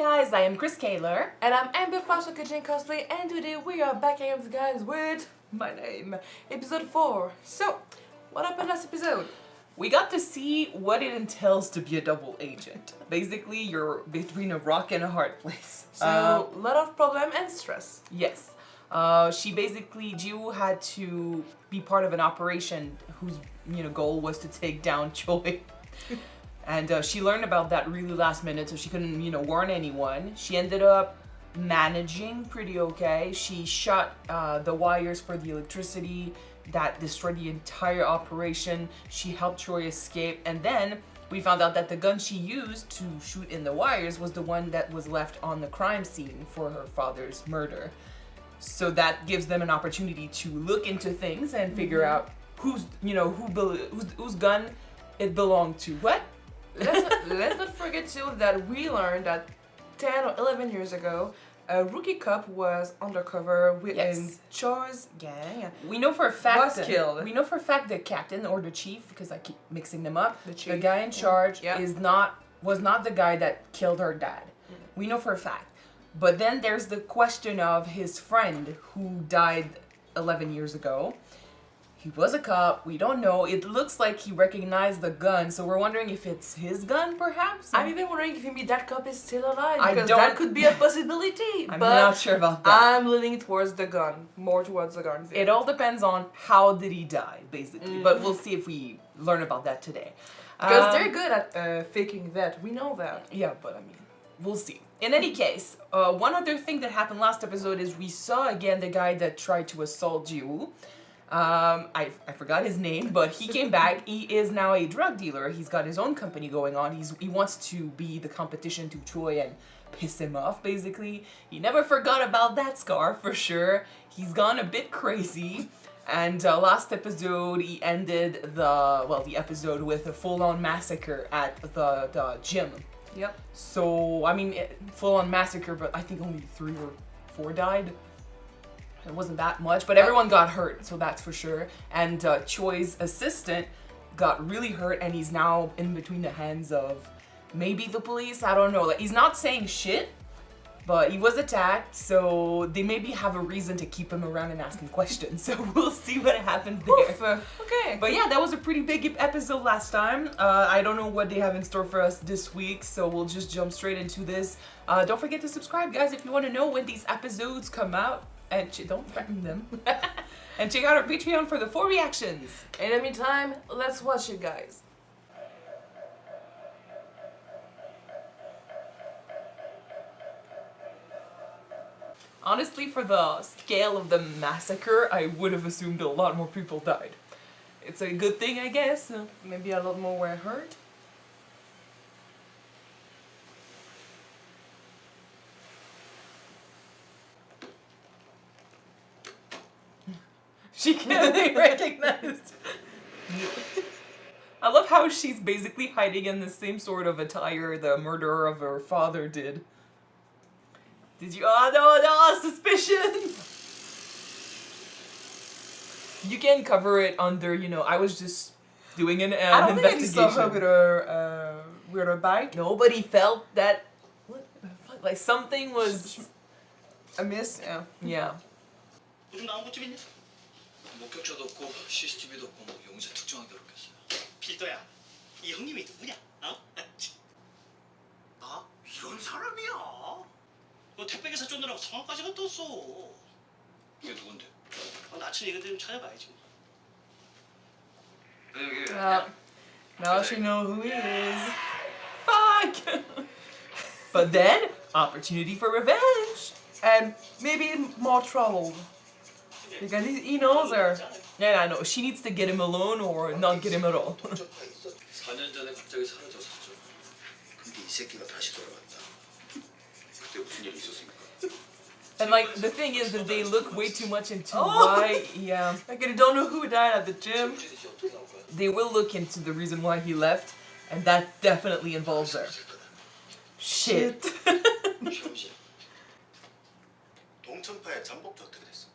guys, I am Chris Kaler. And I'm Amber Fashion Kyuujin Cosplay, and today we are back again, guys, with my name, episode 4. So, what happened last episode? We got to see what it entails to be a double agent. Basically, you're between a rock and a hard place. So, a lot of problem and stress. Yes. Jiwoo had to be part of an operation whose goal was to take down Choi. And she learned about that really last minute, so she couldn't, warn anyone. She ended up managing pretty okay. She shot the wires for the electricity that destroyed the entire operation. She helped Choi escape, and then we found out that the gun she used to shoot in the wires was the one that was left on the crime scene for her father's murder. So that gives them an opportunity to look into things and figure out whose gun it belonged to. What? Let's not forget too that we learned that 10 or 11 years ago, a rookie cop was undercover within Choi's gang. We know for a fact was killed. We know for a fact the captain or the chief, because I keep mixing them up. The guy in charge was not the guy that killed her dad. We know for a fact. But then there's the question of his friend who died 11 years ago. He was a cop. We don't know. It looks like he recognized the gun, so we're wondering if it's his gun, perhaps? I'm even wondering if maybe that cop is still alive, I because don't- that could be a possibility. I'm but not sure about that. I'm leaning towards the gun, more towards the gun. It all depends on how did he die, basically. But we'll see if we learn about that today. Because they're good at faking that. We know that. Yeah, but I mean, we'll see. In any case, one other thing that happened last episode is we saw again the guy that tried to assault Jiwoo. I forgot his name, but he came back. He is now a drug dealer. He's got his own company going on. He wants to be the competition to Choi and piss him off, basically. He never forgot about that scar, for sure. He's gone a bit crazy. And last episode, he ended the episode with a full-on massacre at the gym. Yep. So, I mean, full-on massacre, but I think only 3 or 4 died. It wasn't that much, but everyone got hurt, so that's for sure. And Choi's assistant got really hurt, and he's now in between the hands of maybe the police. I don't know. Like, he's not saying shit, but he was attacked, so they maybe have a reason to keep him around and ask him questions. So we'll see what happens there. Oof, okay. But yeah, that was a pretty big episode last time. I don't know what they have in store for us this week, so we'll just jump straight into this. Don't forget to subscribe, guys, if you want to know when these episodes come out. And don't threaten them. And check out our Patreon for the full reactions. In the meantime, let's watch it, guys. Honestly, for the scale of the massacre, I would have assumed a lot more people died. It's a good thing, I guess. Maybe a lot more were hurt. She can't be recognized. I love how she's basically hiding in the same sort of attire the murderer of her father did. Did you? Oh no, suspicions! You can cover it under, I was just doing an I don't investigation. think I saw her with her bike. Nobody felt that, like something was amiss. Yeah. Yeah. 요즘 나온 것좀 있냐? 목격자도 없고 CCTV도 없고 뭐 용의자 특정하기 어렵겠어요. 필도야, 이 형님이 누구냐? 어? 나 이런 사람이야. 너 택배기사 쫓느라고 성함까지 갔다 왔어. 이게 누군데? 나ችን 이거 좀 찾아봐야지. Now she know who he is. Fuck! But then, opportunity for revenge. And maybe more trouble. Because he knows her. Yeah, I know. She needs to get him alone or not get him at all. 4년 전에 갑자기 사라졌었죠. 근데 이 새끼가 다시 돌아왔다. 그때 무슨 일이 있었습니까? And like, the thing is that they look way too much into why, yeah. Like they don't know who died at the gym. They will look into the reason why he left, and that definitely involves her. Shit. 시험실. 동천파의 잠복도 어떻게 됐어?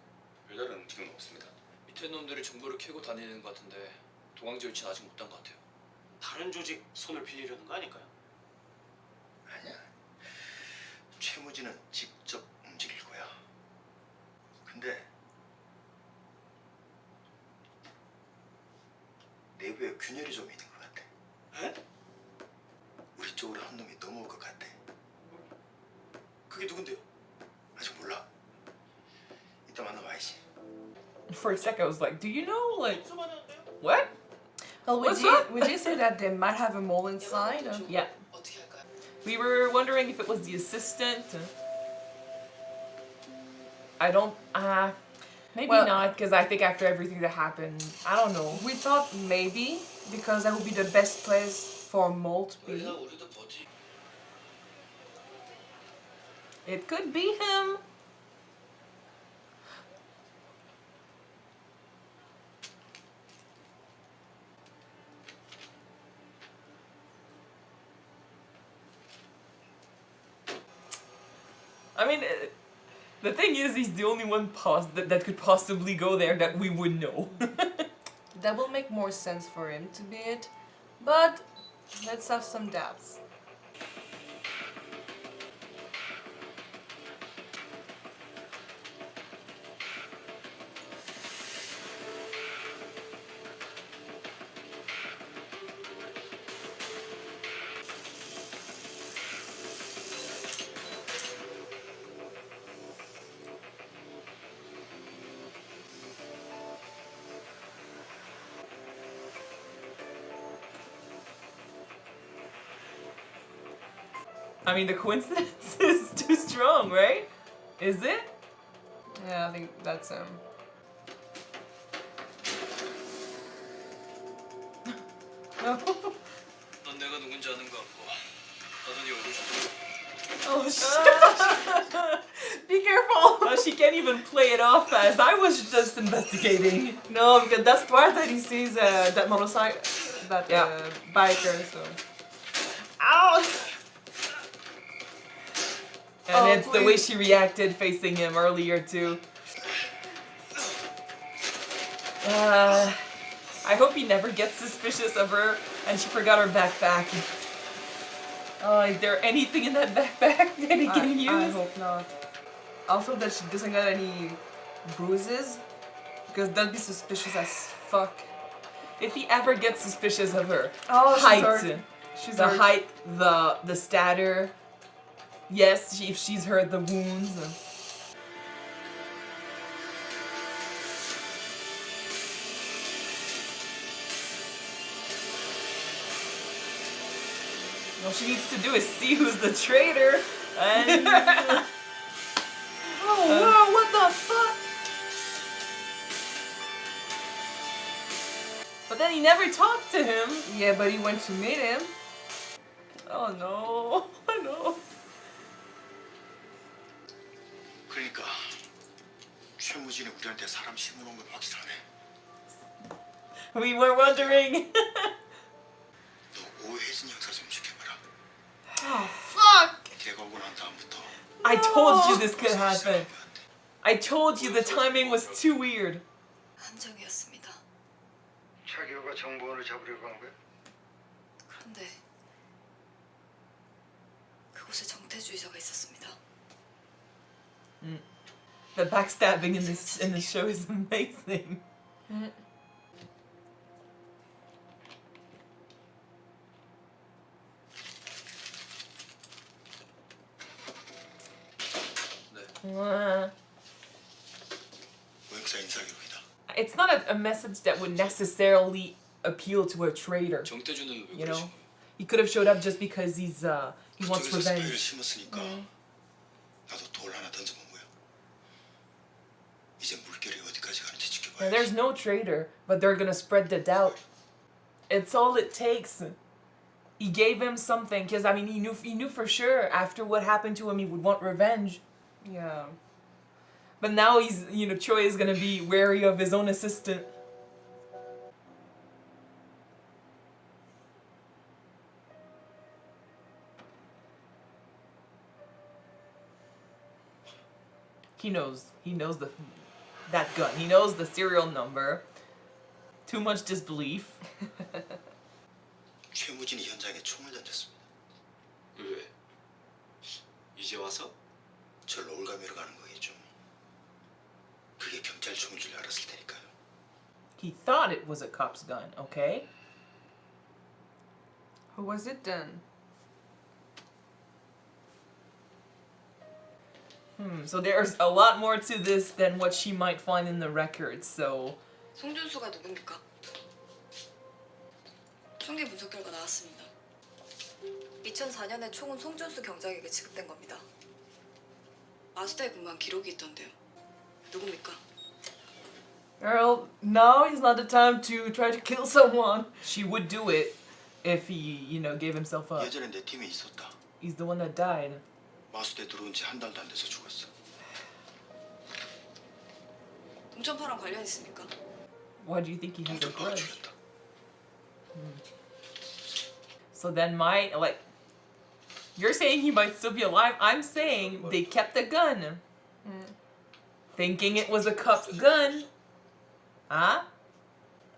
별다른 움직임은 없습니다. 밑에 놈들이 정보를 캐고 다니는 것 같은데 도망지 위치는 아직 못 단 것 같아요. 다른 조직 손을 빌리려는 거 아닐까요? 아니야. 최무진은 직접 움직일 거야. 근데 내부에 균열이 좀 있는 것 같아. 에? 우리 쪽으로 한 놈이 넘어올 것 같아. 그게 누군데요? 아직 몰라. 이따 만나봐야지. For a sec, I was like, do you know? Like, what? Well, What's up? would you say that they might have a mole inside? Yeah. 어떻게 할까요? We were wondering if it was the assistant. I don't. Maybe Well- not, because I think after everything that happened, I don't know. We thought maybe because that would be the best place for a mole to be. 우리도 뭐지? It could be him. I mean, the thing is, he's the only one that could possibly go there that we would know. That will make more sense for him to be it, but let's have some doubts. I mean, the coincidence is too strong, right? Is it? Yeah, I think that's him. No. 넌 내가 누군지 아는 것 같고 나도 네 얼굴 좀 Oh shit! Be careful! Well, she can't even play it off as I was just investigating. No, because that's twice that he sees that motorcycle, that Yeah. biker. So. Ouch! And Oh, it's the way please. she reacted facing him earlier too. I hope he never gets suspicious of her and she forgot her backpack. Oh, is there anything in that backpack that he can use? I hope not. Also, that she doesn't got any bruises, because that'd be suspicious as fuck. If he ever gets suspicious of her, Oh, she's height, hurt. She's the hurt. height, the stature. Yes, if she's heard the wounds. All she needs to do is see who's the traitor, and Oh, wow, what the fuck? but then he never talked to him. Yeah, but he went to meet him. Oh no, I know. 그러니까 최무진이 우리한테 사람 심어놓은 건 확실하네. We were wondering. 너 오해진 형사 좀 지켜봐라. Oh, fuck! 걔가 오고 난 다음부터 I told you this could happen. I told you the timing was too weird. 함정이었습니다. 차기호가 정보원을 잡으려고 한 거야? 그런데 그곳에 정태주의자가 있었습니다. The backstabbing in this show is amazing. 고행사 인사 기록이다. It's not a message that would necessarily appeal to a traitor. 정태준은 왜 You know, 그러신 거예요? he could have showed up just because he wants 그쪽에서 스파이를 revenge. 심었으니까 나도 돌 하나 던져본 거야. 이제 물결이 어디까지 가는지 Now, there's 지켜봐야지. no traitor, but they're gonna spread the doubt. It's all it takes. He gave him something because I mean he knew for sure after what happened to him he would want revenge. Yeah. But now he's Choi is gonna be wary of his own assistant. He knows that gun. He knows the serial number. Too much disbelief. 최무진이 현장에 총을 던졌습니다. 왜? 이제 와서? 혐의로 가는 거겠죠. 그게 경찰 총인 줄 알았을 테니까요. He thought it was a cop's gun, okay? Who was it then? So there's a lot more to this than what she might find in the records, so... 송준수가 누굽니까? 총기 분석 결과 나왔습니다. 2004년에 총은 송준수 경장에게 지급된 겁니다. 마수대에 근무한 기록이 있던데요. 누굽니까? Girl, now is not the time to try to kill someone. She would do it if he, you know, gave himself up. 예전에 내 팀에 있었다. He's the one that died. 마수대 들어온 지 한 달도 안 돼서 죽었어. 동천파랑 관련 있습니까? Why do you think he has a 동전파가 grudge? 죽였다. So then you're saying he might still be alive. I'm saying they kept the gun. Thinking it was a cop's gun. Huh?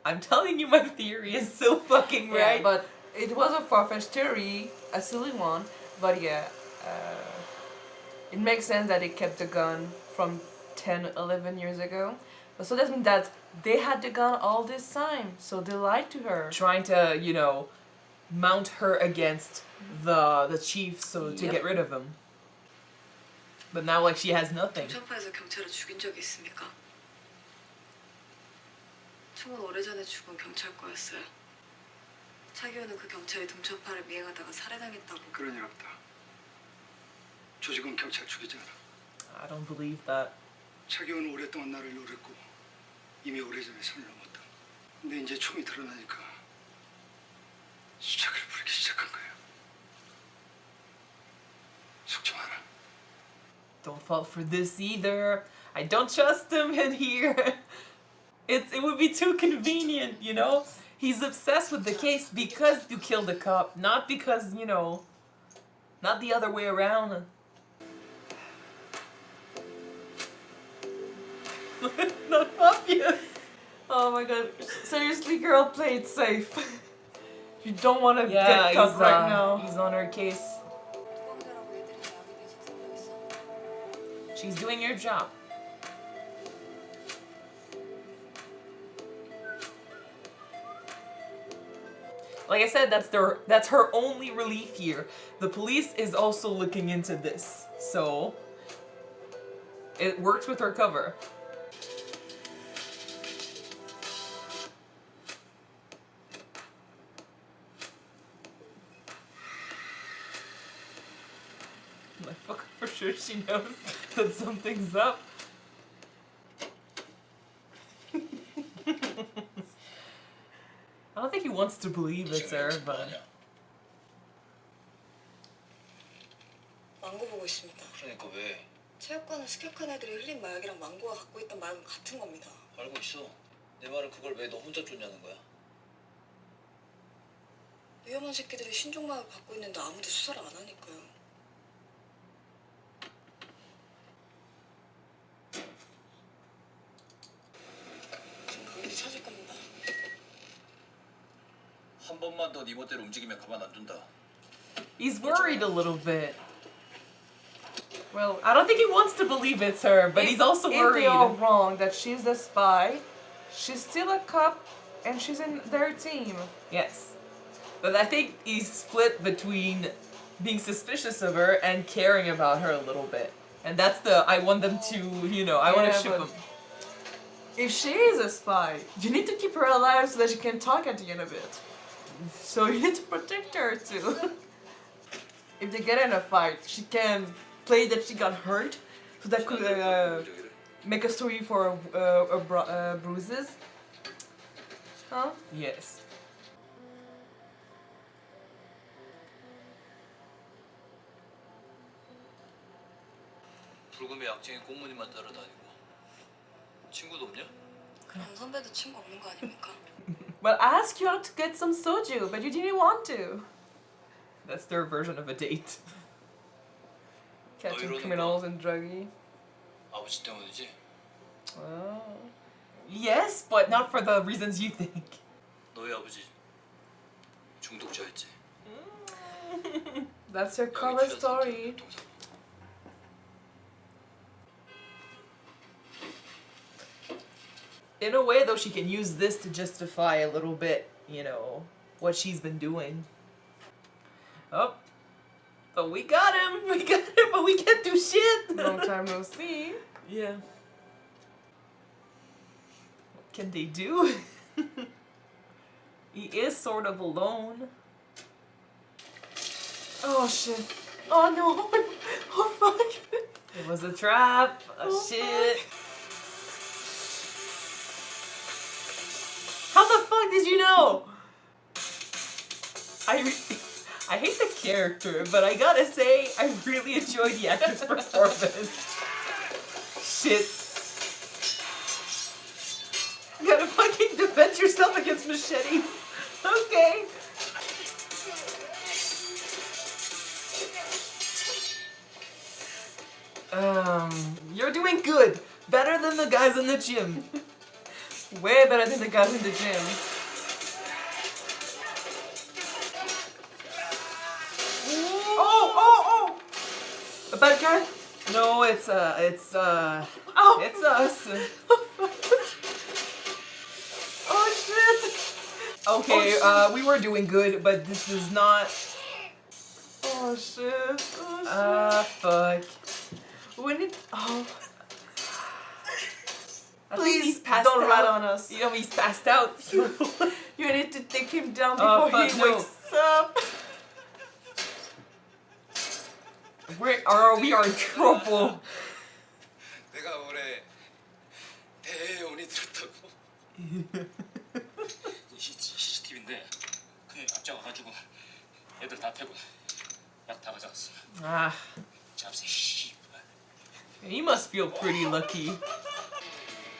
I'm telling you my theory is so fucking Yeah, right. but it was a far-fetched theory, a silly one, but yeah, it makes sense that they kept the gun from 10, 11 years ago. So that means that they had the gun all this time, so they lied to her. Trying to, you know, mount her against the chief so to Yep. get rid of him. But now like she has nothing. 동천파에서 경찰을 죽인 적이 있습니까? 총은 오래전에 죽은 경찰과였어요. 차기호는 그 경찰이 동천파를 미행하다가 살해당했다고. 그런 일 없다. 조직은 경찰 죽이지 않아. I don't believe that. 차기호는 오랫동안 나를 노렸고 이미 오래전에 선을 넘었다. 근데 이제 총이 드러나니까 수작을 부리기 시작한 거야. 속지 마라. Don't fall for this either. I don't trust him in here. It would be too convenient, you know? He's obsessed with the case because you killed the cop, not because, you know, not the other way around. Not obvious. Oh my god, seriously girl, play it safe. You don't want to Yeah, get caught right now. he's on her case. 도망자라고 애들이 야기돼서 들고 있어. She's doing her job. Like I said, that's her only relief here. The police is also looking into this, so it works with her cover. Like fuck, for sure she knows that something's up. I don't think he wants to believe it's her, but 망고 보고 있습니다. 그러니까 왜? 체육관을 습격한 애들이 흘린 마약이랑 망고가 갖고 있던 마약은 같은 겁니다. 알고 있어. 내 말은 그걸 왜 너 혼자 쫓냐는 거야? 위험한 새끼들이 신종 마약을 갖고 있는데 아무도 수사를 안 하니까요. 지금 강도 찾을 겁니다. 한 번만 더 네 멋대로 움직이면 가만 안 둔다. he's worried a little bit. Well, I don't think he wants to believe it's her, but he's also if they are worried. wrong that she's the spy, she's still a cop and she's in their team. Yes. But I think he's split between being suspicious of her and caring about her a little bit. And that's I want them to, you know, I want Yeah, to ship but- them. If she is a spy, you need to keep her alive so that she can talk at the end of it. So you need to protect her too. If they get in a fight, she can play that she got hurt, so that could make a story for bruises. Huh? Yes. 불금의 약쟁이 공무님만 따라다니고 친구도 없냐? 그럼 선배도 친구 없는 거 아닙니까? Well, I asked you out to get some soju, but you didn't want to. That's their version of a date. Catching 이러는 criminals and druggy. 아버지 때문이지? Oh. Yes, but not for the reasons you think. 너희 아버지 중독자였지? That's your 약이 cover 취해서 story. 교통사고. in a way, though, she can use this to justify a little bit, you know, what she's been doing. Oh. But we got him! We got him, but we can't do shit! Long time no see. Yeah. What can they do? He is sort of alone. Oh shit. Oh no. Oh fuck. It was a trap. Oh, Shit. How the fuck did you know? I hate the character, but I gotta say, I really enjoyed the actor's performance. Shit. You gotta fucking defend yourself against machete. Okay. You're doing good. Better than the guys in the gym. Way better than the guys in the gym. Oh! A bad guy? No, it's Oh. it's us. Oh shit! Okay, Oh, we were doing good, but this is not. Oh shit! Oh shit! Fuck. We need. Oh. At least he's Please passed don't out. rat on us. You know, he's passed out. So. You need to take him down Oh, before he fuck, no. wakes up. we are in trouble. 내가 올해 대운이 들었다고. CCTV인데 그냥 앞장와가지고 애들 다 패고 약 다 가져갔어. Ah, 잡세 씨. you must feel pretty lucky.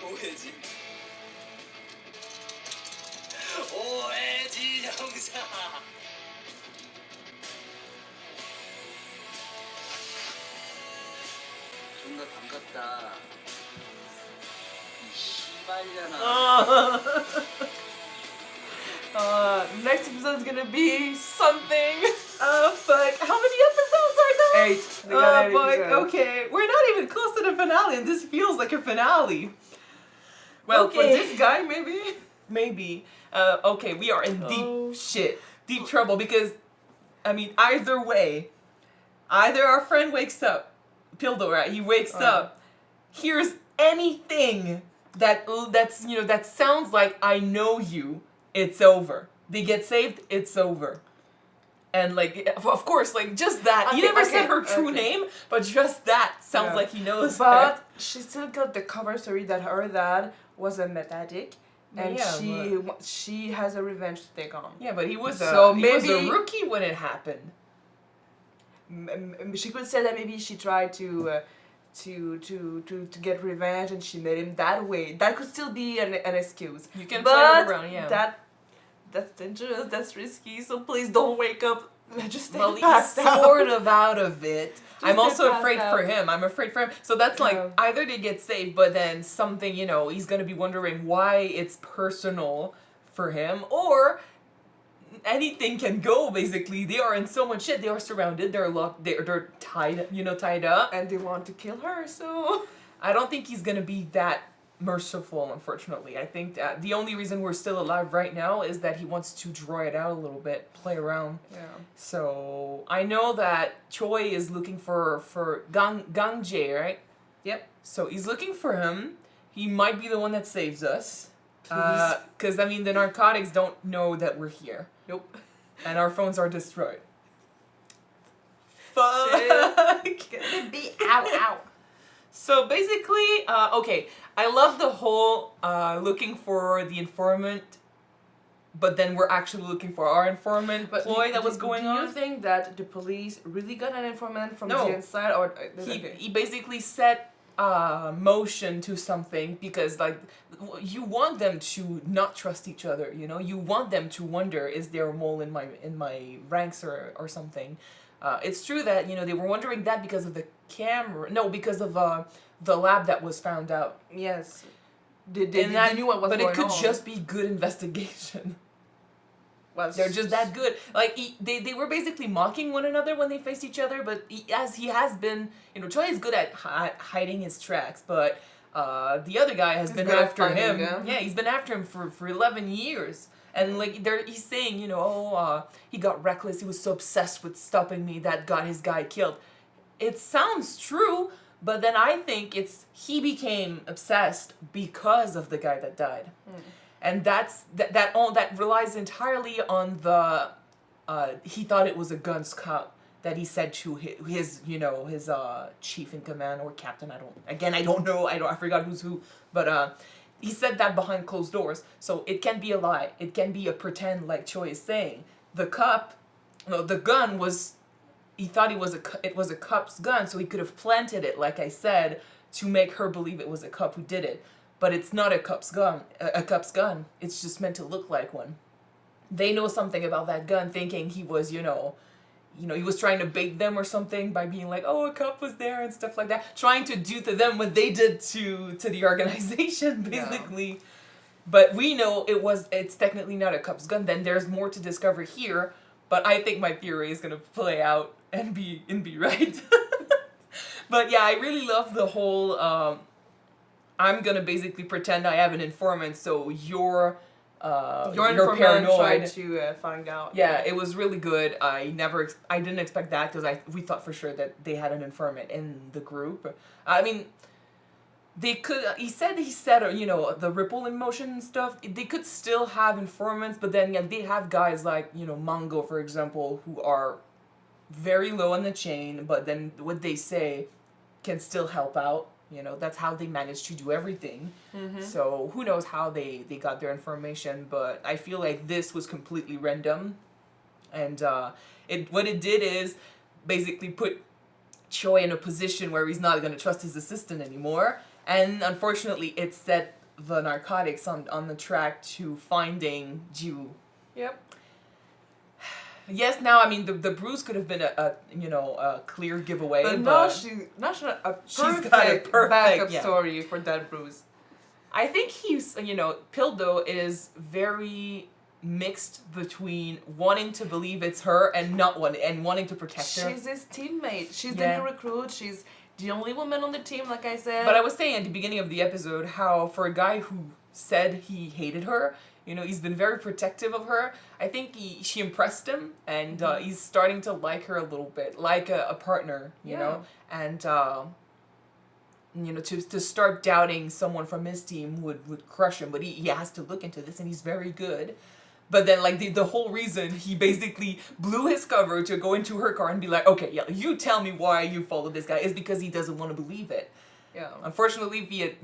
오해진. 오해진 형사. 존나 반갑다. 이 씨발이잖아. Next episode is gonna be something. Fuck. How many episodes are there? 8. They got 8 Fuck. episodes. Okay, we're not even close to the finale, and this feels like a finale. Well, for Okay. this guy, maybe. Okay, we are in deep shit, deep trouble because, I mean, either way, either our friend wakes up, pil-do, right? He wakes up, hears anything that's you know that sounds like I know you. It's over. They get saved. It's over. And like, of course, like just that. He Okay, never okay, said her true okay. name, but just that sounds Yeah. like he knows her. But she still got the cover story that her dad was a meth addict, and Yeah, she has a revenge to take on. Yeah, but he was So he was a maybe- rookie when it happened. She could say that maybe she tried to get revenge and she made him that way. That could still be an excuse. You can but play it around, yeah. That's dangerous. That's risky. So please don't wake up. Just stay Well, he's passed out. sort of out of it. I'm stay also passed afraid for out. him. I'm afraid for him. So that's like Yeah. either they get saved, but then something, you know, he's gonna be wondering why it's personal for him, or anything can go. Basically, they are in so much shit. They are surrounded. They're locked. They're tied. You know, tied up. And they want to kill her. So I don't think he's gonna be that merciful, unfortunately. I think that the only reason we're still alive right now is that he wants to draw it out a little bit, play around. yeah. So I know that Choi is looking for Gang-Jae, right? Yep. So he's looking for him. He might be the one that saves us. Please. Because I mean the narcotics don't know that we're here, Nope. and our phones are destroyed. Shit. Fuck. Be ow. So basically, okay, I love the whole looking for the informant, but then we're actually looking for our informant ploy that was going on. Do you think that the police really got an informant from No. the inside, or He basically set motion to something because like you want them to not trust each other, you know, you want them to wonder, is there a mole in my ranks or something. It's true that, you know, they were wondering that because of the camera, no, because of the lab that was found out. Yes. They knew what was but going it could on. just be good investigation. Well, They're just that good. Like they were basically mocking one another when they faced each other. But as he has been, you know, Choi is good at hiding his tracks. But the other guy has been good at after him. finding them. Yeah, he's been after him for 11 years. And like he's saying, you know, he got reckless. He was so obsessed with stopping me that got his guy killed. It sounds true, but then I think he became obsessed because of the guy that died. And that relies entirely on the he thought it was a gun's cup that he said to his chief in command or captain. I don't know. I forgot who's who, but he said that behind closed doors. So it can be a lie. It can be a pretend, like Choi is saying. The gun was. He thought it was a cup's gun, so he could have planted it, like I said, to make her believe it was a cup who did it. But it's not a cup's gun. It's just meant to look like one. They know something about that gun, thinking he was, he was trying to bait them or something by being like, oh, a cup was there and stuff like that, trying to do to them what they did to the organization, basically. Yeah. But we know it's technically not a cup's gun. Then there's more to discover here. But I think my theory is gonna play out and be right. But yeah, I really love the whole. I'm gonna basically pretend I have an informant, so you're paranoid. Tried to find out. Yeah, it was really good. I didn't expect that because we thought for sure that they had an informant in the group. I mean, they could. He said the ripple in motion and stuff. They could still have informants, but then they have guys like Mango, for example, who are very low on the chain, but then what they say can still help out. That's how they manage to do everything. Mm-hmm. So who knows how they got their information, but I feel like this was completely random. And what it did is basically put Choi in a position where he's not going to trust his assistant anymore. And unfortunately, it set the narcotics on the track to finding Jiwoo. Yep. Yes, now I mean the bruise could have been a clear giveaway, but she's got a perfect backup story for that bruise. I think he's pil-do is very mixed between wanting to believe it's her and wanting to protect her. She's his teammate. She's the new recruit. She's the only woman on the team, like I said. But I was saying at the beginning of the episode how for a guy who said he hated her, he's been very protective of her. I think she impressed him, and he's starting to like her a little bit, like a partner, you know. And to start doubting someone from his team would crush him. But he has to look into this, and he's very good. But then, like, the whole reason he basically blew his cover to go into her car and be like, okay, yeah, you tell me why you followed this guy, is because he doesn't want to believe it. Yeah. Unfortunately, if he had,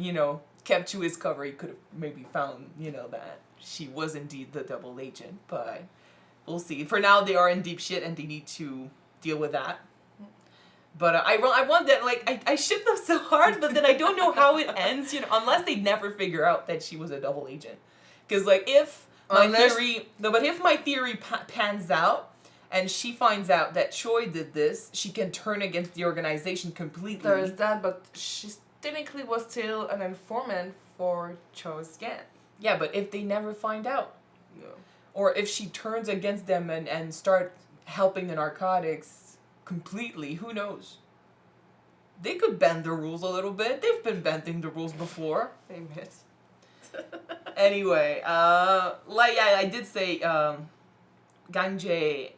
kept to his cover, he could have maybe found, that she was indeed the double agent. But we'll see. For now, they are in deep shit, and they need to deal with that. But I want that, like, I ship them so hard, but then I don't know how it ends, unless they never figure out that she was a double agent. Because, like, if my theory pans out and she finds out that Choi did this, she can turn against the organization completely. There's that, but she technically was still an informant for Choi's gang. Yeah, but if they never find out, or if she turns against them and start helping the narcotics completely, who knows? They could bend the rules a little bit. They've been bending the rules before. They miss. Anyway, I did say Gang-Jae's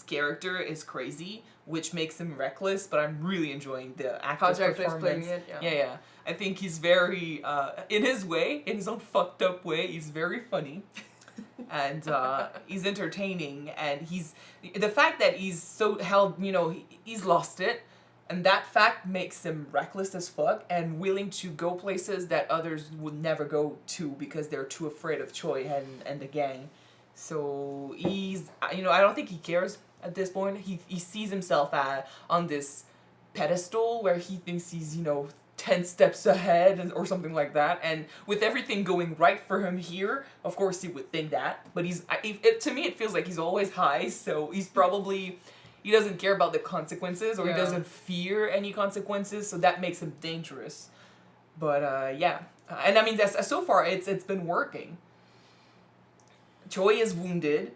character is crazy, which makes him reckless, but I'm really enjoying the actor's performance. Yeah. I think he's very, in his way, in his own fucked up way, he's very funny. And he's entertaining, and the fact that he's so held, he's lost it. And that fact makes him reckless as fuck and willing to go places that others would never go to because they're too afraid of Choi and the gang. So he's, I don't think he cares at this point. He sees himself on this pedestal where he thinks he's, 10 steps ahead or something like that. And with everything going right for him here, of course he would think that. But to me, it feels like he's always high. So he's probably... He doesn't care about the consequences, or he doesn't fear any consequences, so that makes him dangerous. But and I mean so far it's been working. Choi is wounded.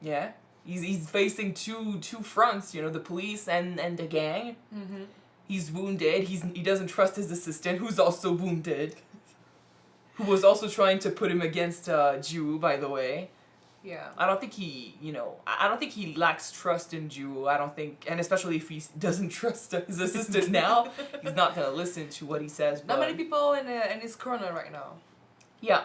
Yeah, he's facing two fronts, the police and the gang. Mm-hmm. He's wounded. He doesn't trust his assistant, who's also wounded. Who was also trying to put him against Jiwoo, by the way. Yeah. I don't think he, I don't think he lacks trust in Jiwoo. I don't think, and especially if he doesn't trust his assistant now, he's not gonna listen to what he says. Not many people in his corner right now. Yeah.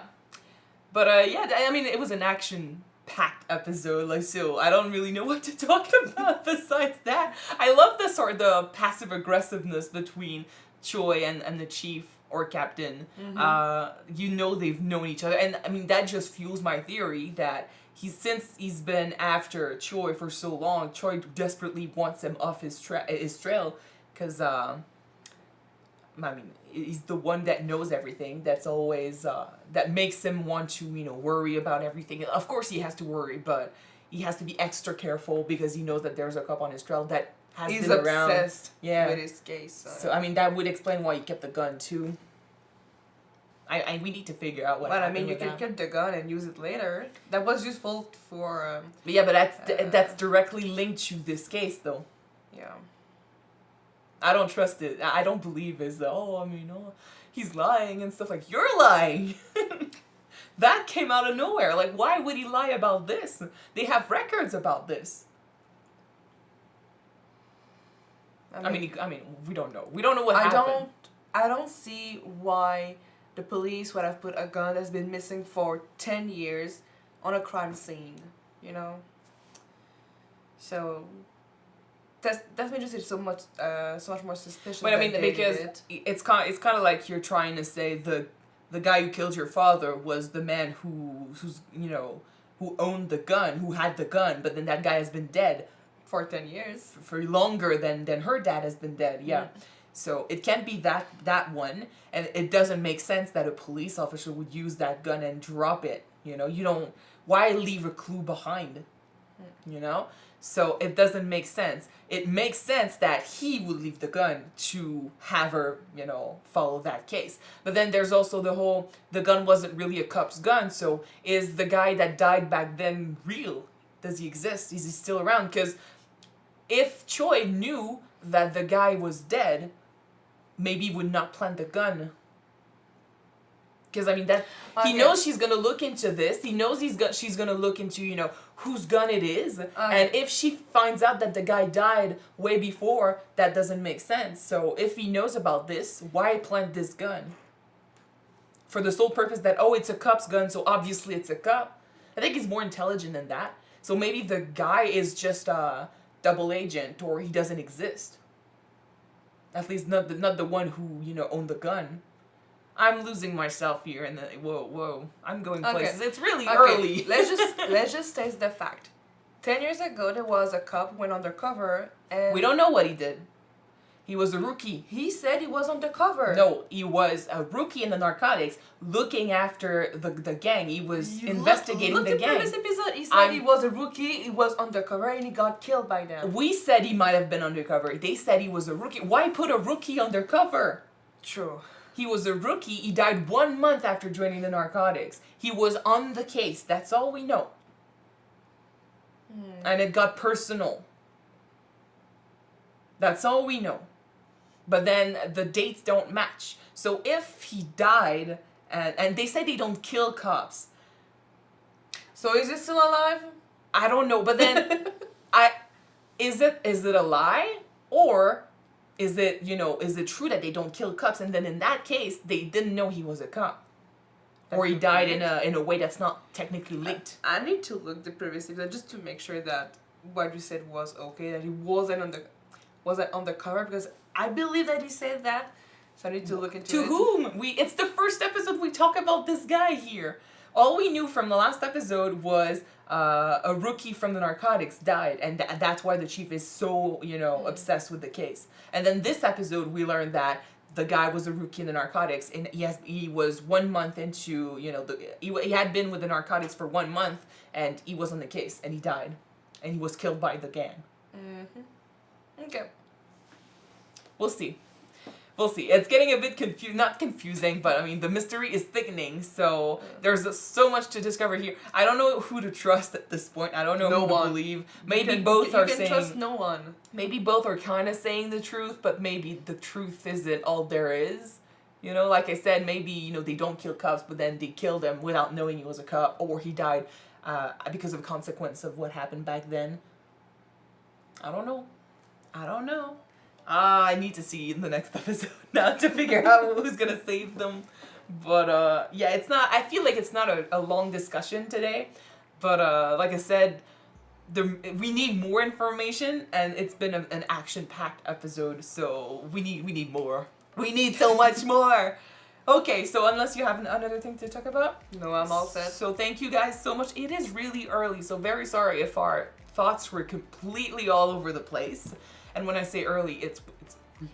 But yeah, I mean, it was an action-packed episode, like, so I don't really know what to talk about besides that. I love the passive aggressiveness between Choi and the chief or captain. They've known each other, and I mean that just fuels my theory that since he's been after Choi for so long, Choi desperately wants him off his trail, because I mean, he's the one that knows everything. That's always that makes him want to worry about everything. Of course, he has to worry, but he has to be extra careful because he knows that there's a cop on his trail that has He's been around. obsessed Yeah. with his case. So I mean, that would explain why he kept the gun too. We need to figure out what. But I happened mean, you with can that. keep the gun and use it later. That was useful for. But yeah, but that's directly linked to this case, though. Yeah. I don't trust it. I don't believe it's he's lying and stuff. Like, you're lying. That came out of nowhere. Like, why would he lie about this? They have records about this. I mean, we don't know. We don't know what happened. I don't see why the police would have put a gun that's been missing for 10 years on a crime scene, So that's made it so much more suspicious. But I mean, because it's kind of like you're trying to say the guy who killed your father was the man who owned the gun, who had the gun, but then that guy has been dead for 10 years. For longer than her dad has been dead. Yeah. So it can't be that one, and it doesn't make sense that a police officer would use that gun and drop it. You don't. Why leave a clue behind? So it doesn't make sense. It makes sense that he would leave the gun to have her, follow that case. But then there's also the gun wasn't really a cop's gun. So is the guy that died back then real? Does he exist? Is he still around? Because if Choi knew that the guy was dead, maybe he would not plant the gun. Because I mean he knows she's gonna look into this. He knows she's gonna look into whose gun it is. And if she finds out that the guy died way before, that doesn't make sense. So if he knows about this, why plant this gun? For the sole purpose that it's a cop's gun, so obviously it's a cop. I think he's more intelligent than that. So maybe the guy is just a double agent, or he doesn't exist. At least not the one who owned the gun. I'm losing myself here, and whoa, I'm going places. It's really early. let's just state the fact. 10 years ago, there was a cop who went undercover, and we don't know what he did. He was a rookie. He said he was undercover. No, he was a rookie in the narcotics, looking after the gang. He was investigating the gang. Previous episode, he said he was a rookie, he was undercover, and he got killed by them. We said he might have been undercover. They said he was a rookie. Why put a rookie undercover? True. He was a rookie. He died 1 month after joining the narcotics. He was on the case. That's all we know. And it got personal. That's all we know. But then the dates don't match. So if he died, and they say they don't kill cops. So is he still alive? I don't know. But then, is it a lie? Or is it, is it true that they don't kill cops? And then in that case, they didn't know he was a cop. Or he died in a way that's not technically linked. I need to look the previous episode just to make sure that what you said was okay, that he wasn't undercover, because I believe that he said that. So I need to look into it. To whom? It's the first episode we talk about this guy here. All we knew from the last episode was a rookie from the narcotics died, and that's why the chief is so, obsessed with the case. And then this episode, we learned that the guy was a rookie in the narcotics, and he was 1 month into, he had been with the narcotics for 1 month, and he was on the case, and he died, and he was killed by the gang. Okay. We'll see. We'll see. It's getting a bit not confusing, but I mean, the mystery is thickening, so there's so much to discover here. I don't know who to trust at this point. I don't know who to believe. Maybe both are saying... You can trust no one. Maybe both are kind of saying the truth, but maybe the truth isn't all there is. You know, like I said, maybe, you know, they don't kill cops, but then they killed him without knowing he was a cop, or he died because of a consequence of what happened back then. I don't know. I don't know. I need to see in the next episode now to figure out who's gonna save them. But yeah, it's not. I feel like it's not a long discussion today. But like I said, we need more information, and it's been an action-packed episode, so we need more. We need so much more. Okay, so unless you have another thing to talk about? No, I'm all set. So thank you guys so much. It is really early, so very sorry if our thoughts were completely all over the place. And when I say early, it's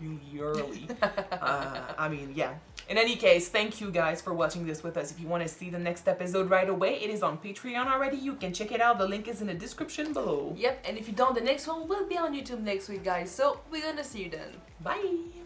really early. I mean, yeah. In any case, thank you guys for watching this with us. If you want to see the next episode right away, it is on Patreon already. You can check it out. The link is in the description below. Yep, and if you don't, the next one will be on YouTube next week, guys. So we're gonna see you then. Bye!